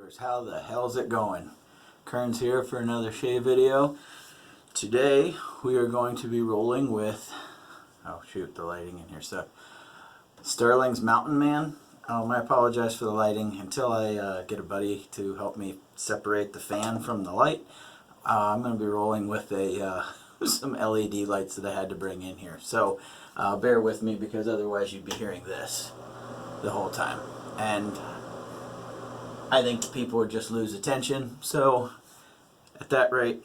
Shapers, how the hell's it going? Kearnz here for another shave video. Today we are going to be rolling with, oh shoot, the lighting in here, so Stirling's Mountain Man. I apologize for the lighting. Until I get a buddy to help me separate the fan from the light, I'm going to be rolling with a some LED lights that I had to bring in here. So bear with me, because otherwise you'd be hearing this the whole time. And I think people would just lose attention. So at that rate,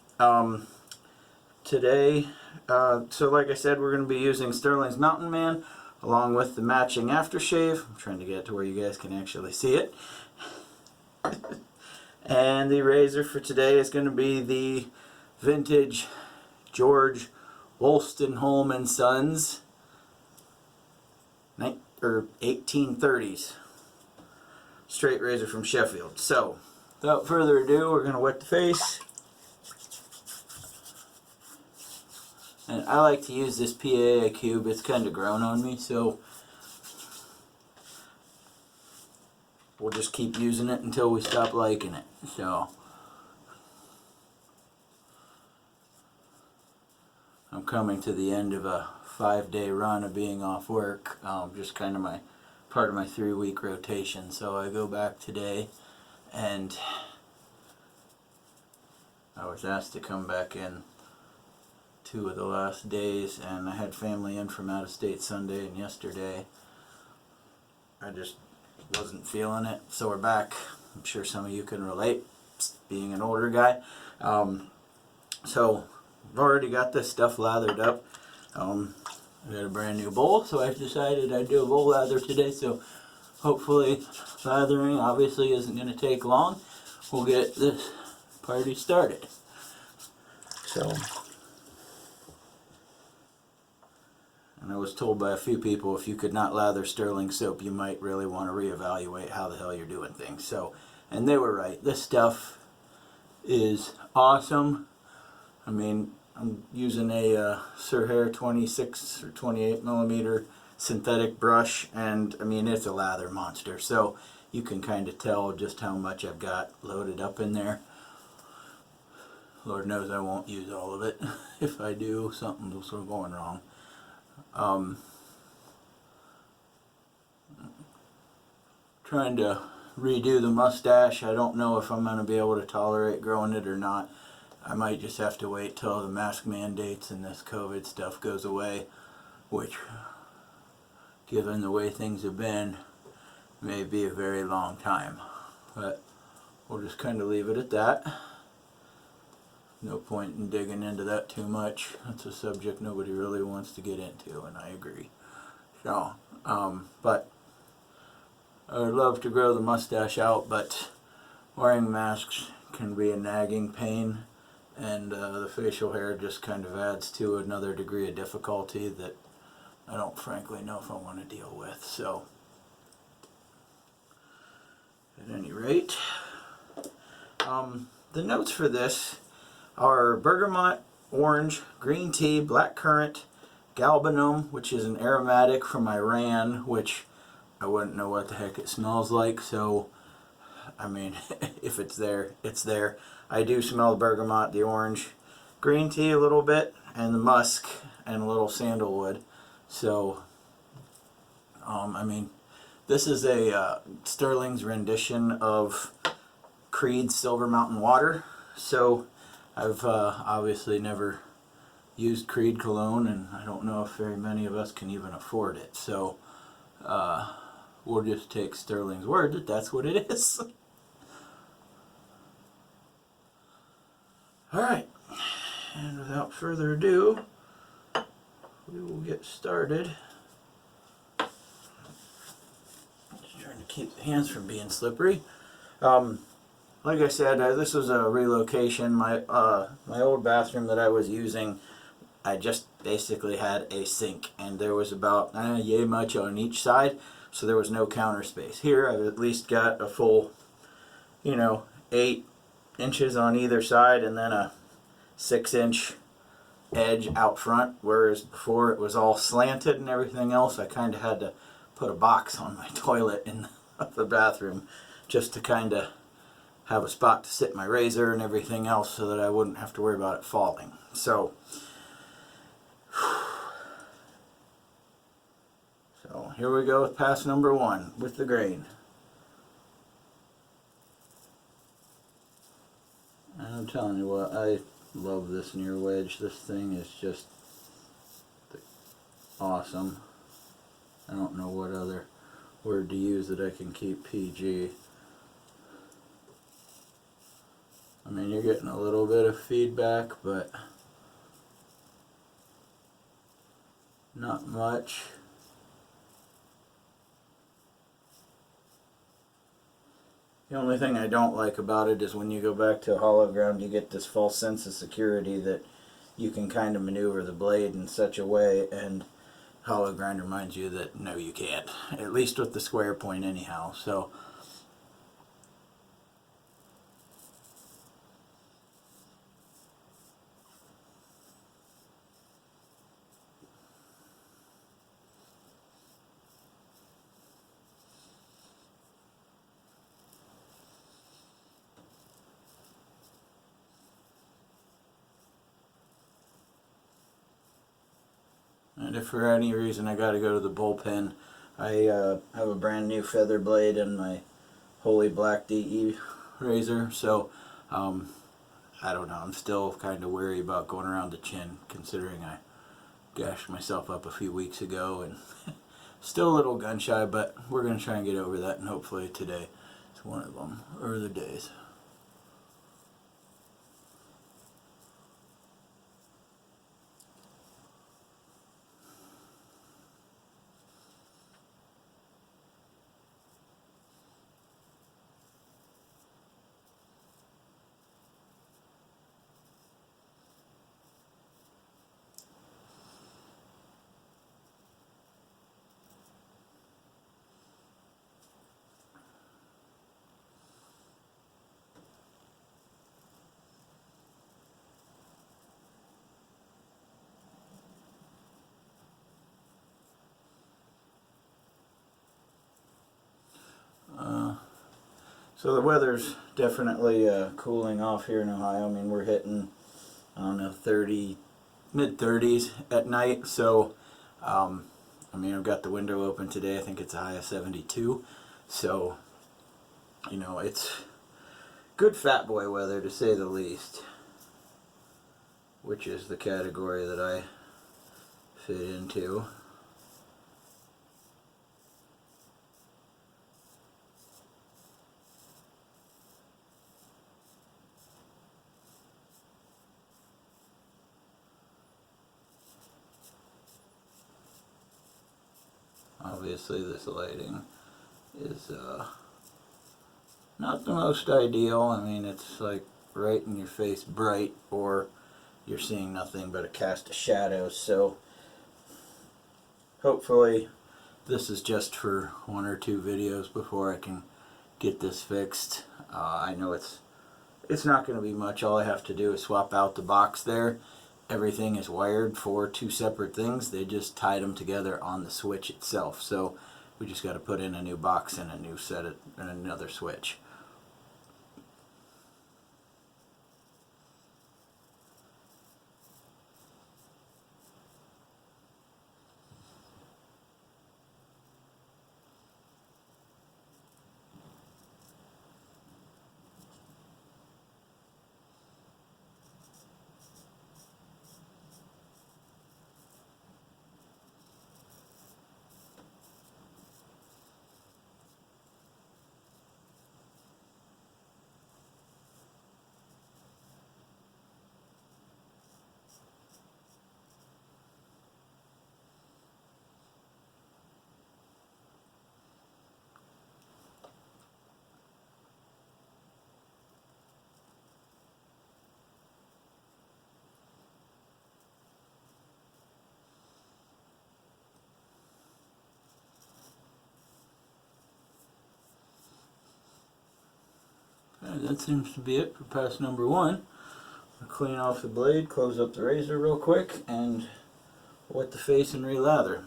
today, so like I said, we're going to be using Stirling's Mountain Man along with the matching aftershave. I'm trying to get it to where you guys can actually see it. And the razor for today is going to be the vintage George Wolstenholme & Sons 1830's straight razor from Sheffield. So without further ado, we're going to wet the face. And I like to use this PAA cube. It's kind of grown on me, so we'll just keep using it until we stop liking it. So I'm coming to the end of a 5-day run of being off work, just kind of part of my 3-week rotation. So I go back today, and I was asked to come back in 2 of the last days, and I had family in from out of state Sunday and yesterday. I just wasn't feeling it, so we're back. I'm sure some of you can relate, being an older guy. So I've already got this stuff lathered up. I got a brand new bowl, so I decided I'd do a bowl lather today. So hopefully lathering obviously isn't going to take long. We'll get this party started. So, and I was told by a few people, if you could not lather Stirling soap, you might really want to reevaluate how the hell you're doing things. So, and they were right. This stuff is awesome. I mean, I'm using a Sir Hair 26 or 28 millimeter synthetic brush, and I mean, it's a lather monster. So you can kind of tell just how much I've got loaded up in there. Lord knows I won't use all of it. If I do, something's going wrong. Trying to redo the mustache. I don't know if I'm going to be able to tolerate growing it or not. I might just have to wait till the mask mandates and this COVID stuff goes away, which, given the way things have been, may be a very long time. But we'll just kind of leave it at that. No point in digging into that too much. That's a subject nobody really wants to get into, and I agree. So, but I would love to grow the mustache out, but wearing masks can be a nagging pain, and the facial hair just kind of adds to another degree of difficulty that I don't frankly know if I want to deal with. So, at any rate, the notes for this are bergamot, orange, green tea, blackcurrant, galbanum, which is an aromatic from Iran, which I wouldn't know what the heck it smells like. So, I mean, if it's there, it's there. I do smell the bergamot, the orange, green tea a little bit, and the musk, and a little sandalwood. So, I mean, this is a Stirling's rendition of Creed's Silver Mountain Water. So I've obviously never used Creed cologne, and I don't know if very many of us can even afford it. So we'll just take Stirling's word that that's what it is. Alright, and without further ado, we will get started. Just trying to keep the hands from being slippery. Like I said, this was a relocation. My old bathroom that I was using, I just basically had a sink, and there was about yay much on each side, so there was no counter space. Here I've at least got a full, 8 inches on either side, and then a 6-inch edge out front, whereas before it was all slanted and everything else. I kind of had to put a box on my toilet in the bathroom just to kind of have a spot to sit my razor and everything else so that I wouldn't have to worry about it falling. So here we go with pass number 1 with the grain. And I'm telling you what, I love this near wedge. This thing is just awesome. I don't know what other word to use that I can keep PG. I mean, you're getting a little bit of feedback, but not much. The only thing I don't like about it is when you go back to hollow ground, you get this false sense of security that you can kind of maneuver the blade in such a way, and hollow ground reminds you that no, you can't. At least with the square point anyhow. So and if for any reason I got to go to the bullpen, I have a brand new feather blade in my Holy Black DE razor, so I don't know, I'm still kind of wary about going around the chin, considering I gashed myself up a few weeks ago and still a little gun shy, but we're going to try and get over that, and hopefully today is one of them, or the days. So the weather's definitely cooling off here in Ohio. I mean, we're hitting, I don't know, mid-30s at night. So, I mean, I've got the window open today. I think it's a high of 72. So, you know, it's good fat boy weather to say the least, which is the category that I fit into. Obviously this lighting is not the most ideal. I mean, it's like right in your face bright, or you're seeing nothing but a cast of shadows. So hopefully this is just for 1 or 2 videos before I can get this fixed. I know it's not going to be much. All I have to do is swap out the box there. Everything is wired for 2 separate things. They just tied them together on the switch itself. So we just got to put in a new box and a new set and another switch. That seems to be it for pass number 1. I'll clean off the blade, close up the razor real quick, and wet the face and relather.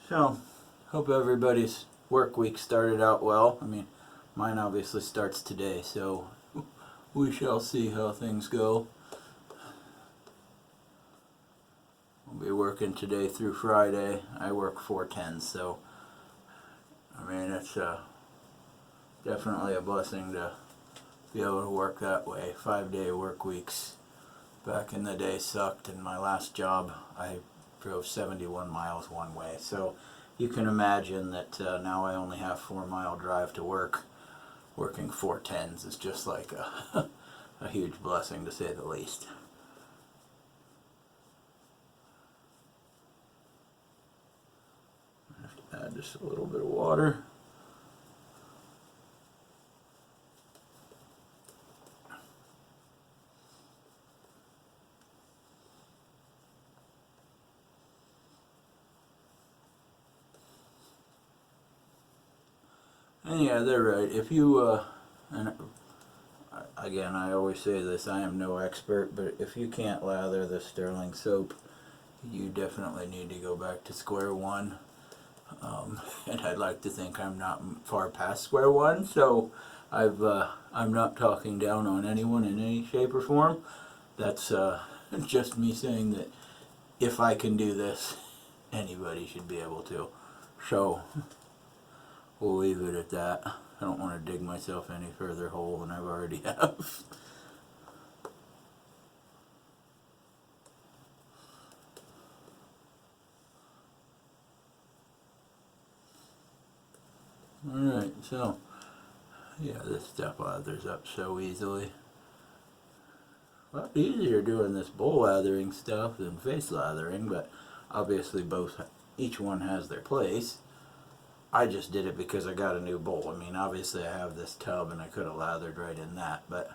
So, hope everybody's work week started out well. I mean, mine obviously starts today, so we shall see how things go. We'll be working today through Friday. I work 4/10, so I mean, it's definitely a blessing to be able to work that way. 5-day work weeks back in the day sucked, and my last job I drove 71 miles one way. So you can imagine that now I only have 4-mile drive to work. Working 4/10s is just like a, a huge blessing, to say the least. I have to add just a little bit of water. And yeah, they're right. If you, and again, I always say this, I am no expert, but if you can't lather the Stirling soap, you definitely need to go back to square one. And I'd like to think I'm not far past square one, so I'm not talking down on anyone in any shape or form. That's just me saying that if I can do this, anybody should be able to. So we'll leave it at that. I don't want to dig myself any further hole than I've already have. Alright, so yeah, this stuff lathers up so easily. A lot easier doing this bowl lathering stuff than face lathering, but obviously each one has their place. I just did it because I got a new bowl. I mean, obviously I have this tub and I could have lathered right in that, but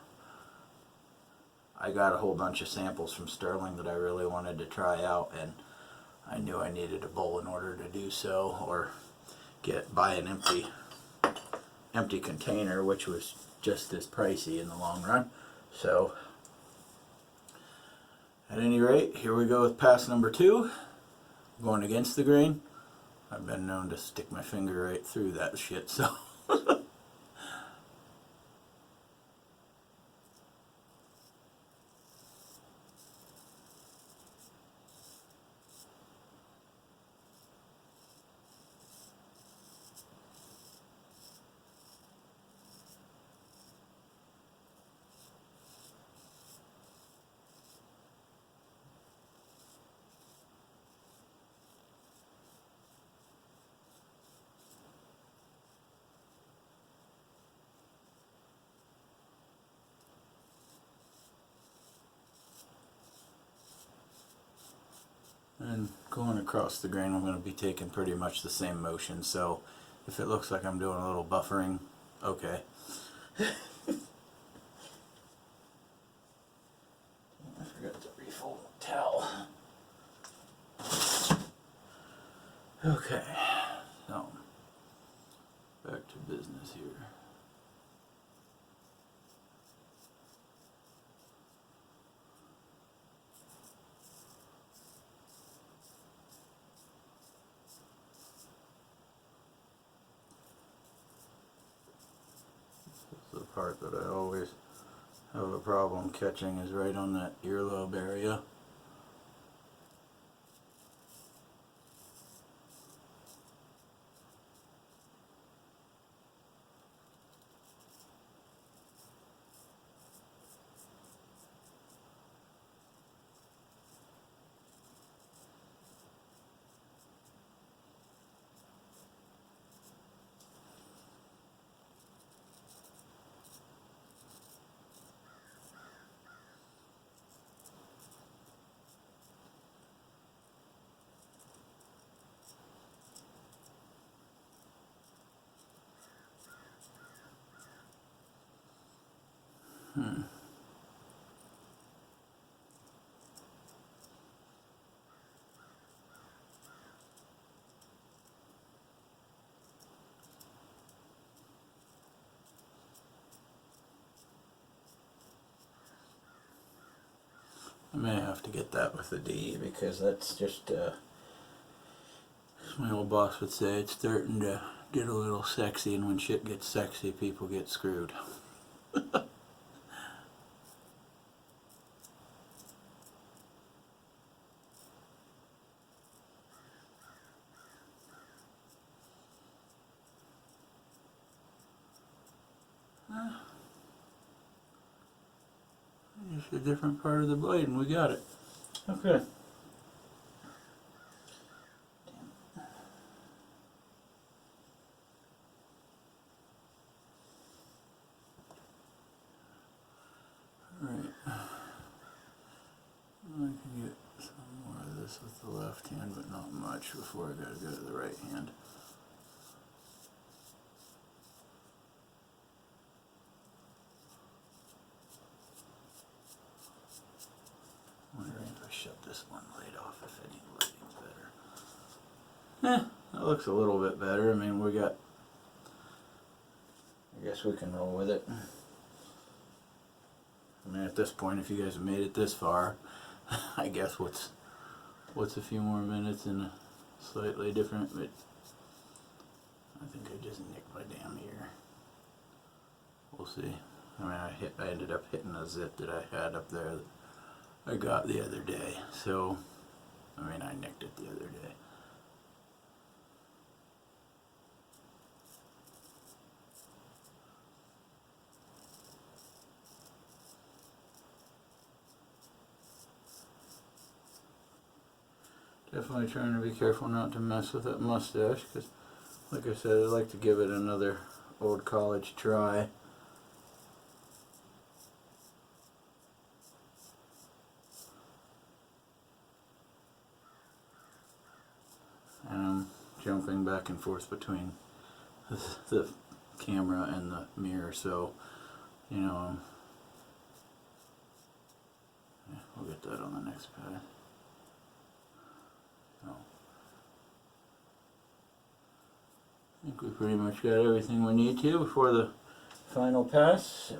I got a whole bunch of samples from Stirling that I really wanted to try out, and I knew I needed a bowl in order to do so, or buy an empty container, which was just as pricey in the long run. So at any rate, here we go with pass number 2, going against the grain. I've been known to stick my finger right through that shit, so and going across the grain, I'm going to be taking pretty much the same motion, so if it looks like I'm doing a little buffering, okay. I forgot to refold the towel. Okay, so back to business here. The part that I always have a problem catching is right on that earlobe area. I may have to get that with a D, because that's just As my old boss would say, it's starting to get a little sexy, and when shit gets sexy, people get screwed. Just a different part of the blade, and we got it. Okay. Alright. I can get some more of this with the left hand, but not much before I gotta go to the right hand. Wondering if I shut this one light off, if any lighting's better. That looks a little bit better. I mean, we got, I guess we can roll with it. I mean, at this point, if you guys have made it this far, I guess what's a few more minutes in a slightly different, but I think I just nicked my damn ear. We'll see. I mean, I ended up hitting a zip that I had up there that I got the other day. So, I mean, I nicked it the other day. Definitely trying to be careful not to mess with that mustache, because like I said, I'd like to give it another old college try. And I'm jumping back and forth between the camera and the mirror, so you know, yeah, we'll get that on the next pad. I think we pretty much got everything we need to before the final pass. So,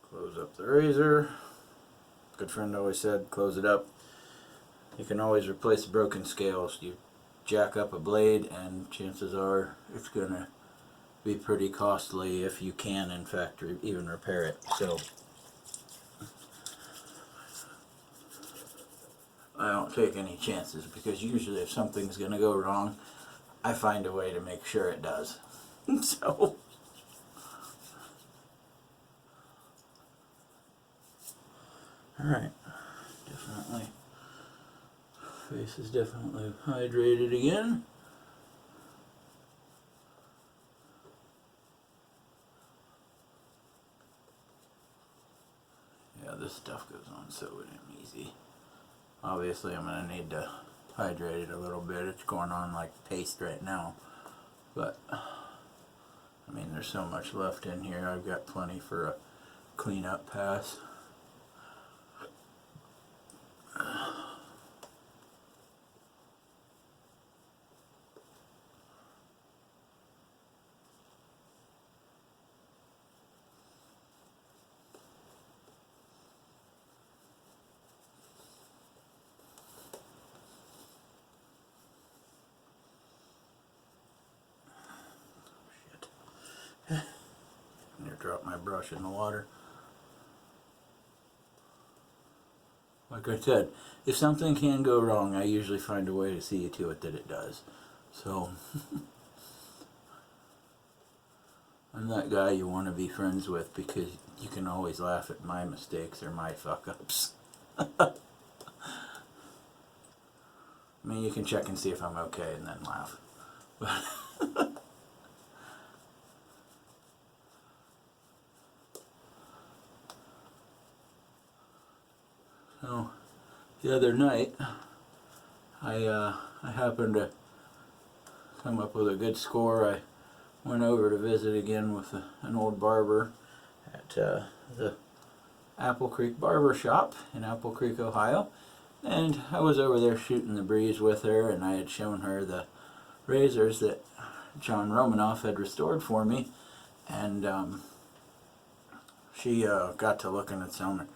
close up the razor. Good friend always said, close it up. You can always replace the broken scales. You jack up a blade and chances are it's gonna be pretty costly if you can in fact even repair it. So I don't take any chances, because usually if something's going to go wrong, I find a way to make sure it does. So, alright, definitely, face is definitely hydrated again. Yeah, this stuff goes on so damn easy. Obviously I'm going to need to hydrate it a little bit. It's going on like paste right now. But, I mean, there's so much left in here. I've got plenty for a cleanup pass. I'm going to drop my brush in the water. Like I said, if something can go wrong, I usually find a way to see to it that it does. So, I'm that guy you want to be friends with, because you can always laugh at my mistakes or my fuck-ups. I mean, you can check and see if I'm okay and then laugh. So, the other night, I happened to come up with a good score. I went over to visit again with an old barber at the Apple Creek Barber Shop in Apple Creek, Ohio. And I was over there shooting the breeze with her, and I had shown her the razors that John Romanoff had restored for me. And she got to looking at some.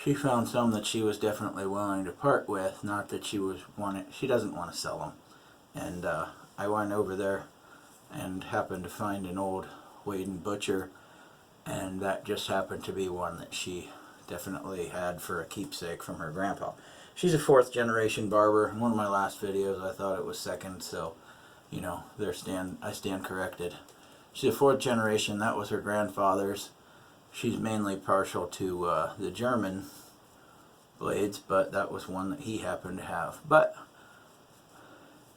she found some that she was definitely willing to part with. Not that she doesn't want to sell them. And I went over there and happened to find an old Wade Butcher, and that just happened to be one that she definitely had for a keepsake from her grandpa. She's a 4th generation barber. In one of my last videos I thought it was 2nd, so you know, I stand corrected. She's a 4th generation. That was her grandfather's. She's mainly partial to the German blades, but that was one that he happened to have. But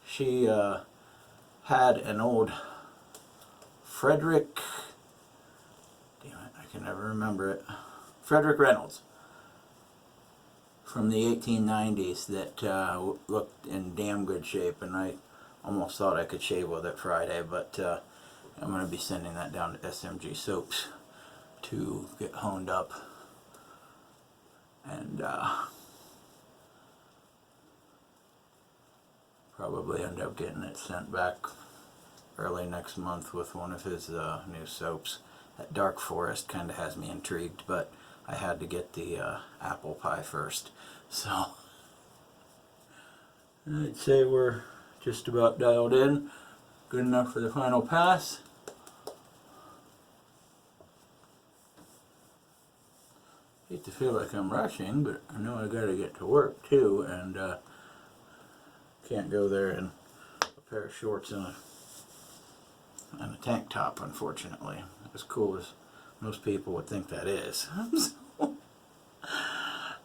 she had an old Frederick, damn it, I can never remember it, Frederick Reynolds from the 1890s that looked in damn good shape, and I almost thought I could shave with it Friday, but I'm going to be sending that down to SMG Soaps to get honed up, and probably end up getting it sent back early next month with one of his new soaps. That Dark Forest kind of has me intrigued, but I had to get the apple pie first. So I'd say we're just about dialed in. Good enough for the final pass. Hate to feel like I'm rushing, but I know I gotta get to work too, and can't go there in a pair of shorts and a tank top, unfortunately. As cool as most people would think that is. So,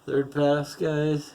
3rd pass, guys.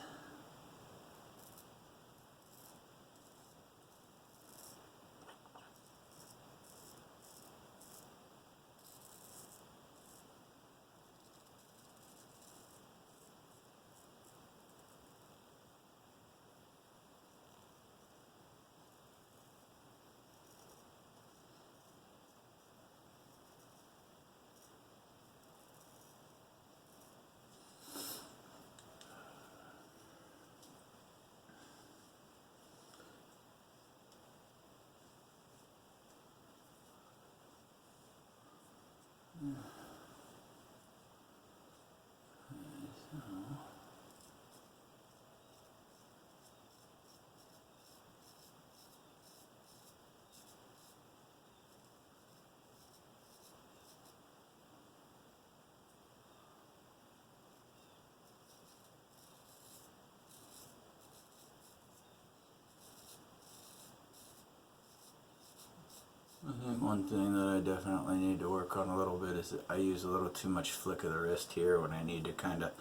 I think one thing that I definitely need to work on a little bit is that I use a little too much flick of the wrist here when I need to kind of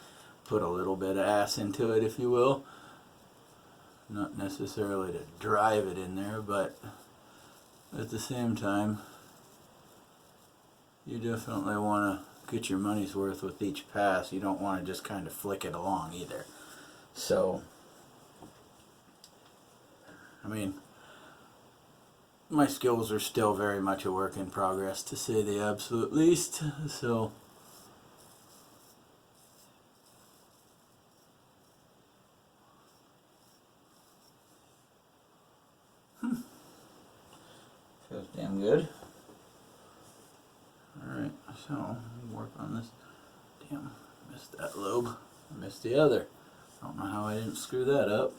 put a little bit of ass into it, if you will. Not necessarily to drive it in there, but at the same time, you definitely want to get your money's worth with each pass. You don't want to just kind of flick it along either. So, I mean, my skills are still very much a work in progress, to say the absolute least. So feels damn good. Alright, so work on this. Damn, missed that lobe. Missed the other. Don't know how I didn't screw that up.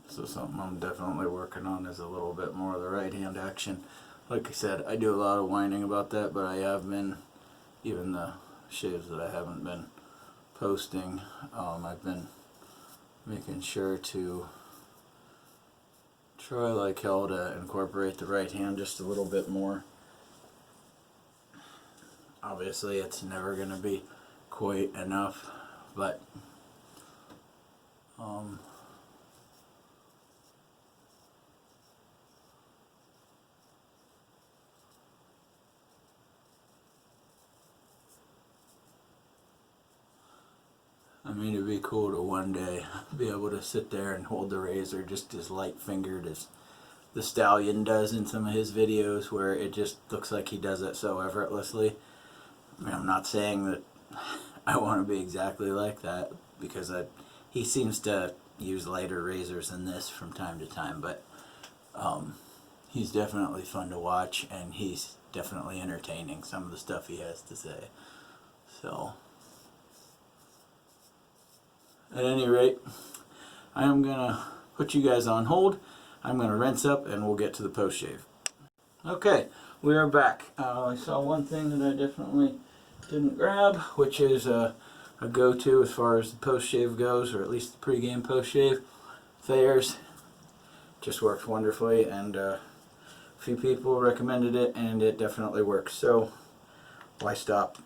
So something I'm definitely working on is a little bit more of the right hand action. Like I said, I do a lot of whining about that, but I have been, even the shaves that I haven't been posting, I've been making sure to try like hell to incorporate the right hand just a little bit more. Obviously it's never going to be quite enough, but I mean, it'd be cool to one day be able to sit there and hold the razor just as light-fingered as the Stallion does in some of his videos, where it just looks like he does it so effortlessly. I mean, I'm not saying that I want to be exactly like that, because he seems to use lighter razors than this from time to time, but he's definitely fun to watch, and he's definitely entertaining, some of the stuff he has to say. So at any rate, I am going to put you guys on hold. I'm going to rinse up and we'll get to the post shave. Okay, we are back. I saw one thing that I definitely didn't grab, which is a go-to as far as the post shave goes, or at least the pre-game post shave. Thayer's just works wonderfully, and a few people recommended it, and it definitely works. So why stop?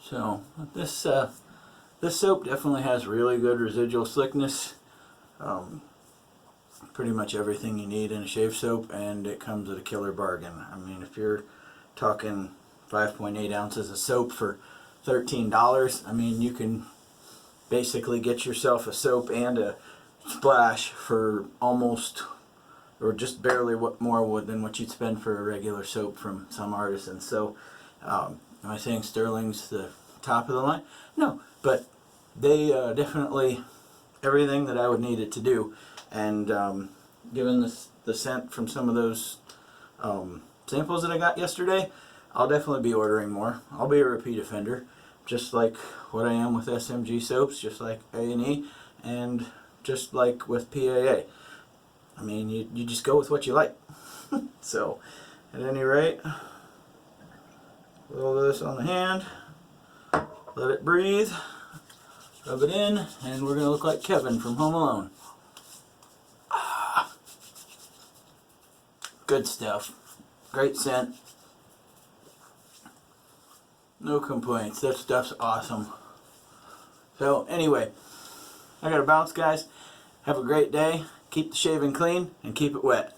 So this soap definitely has really good residual slickness. Pretty much everything you need in a shave soap, and it comes at a killer bargain. I mean, if you're talking 5.8 ounces of soap for $13, I mean, you can basically get yourself a soap and a splash for almost, or just barely more than what you'd spend for a regular soap from some artisans. So am I saying Stirling's the top of the line? No, but they definitely everything that I would need it to do. And given the scent from some of those samples that I got yesterday, I'll definitely be ordering more. I'll be a repeat offender, just like what I am with SMG soaps, just like A&E, and just like with PAA. I mean, you just go with what you like. So, at any rate, a little of this on the hand, let it breathe, rub it in, and we're going to look like Kevin from Home Alone. Ah, good stuff. Great scent. No complaints. That stuff's awesome. So anyway, I gotta bounce, guys. Have a great day. Keep the shaving clean and keep it wet.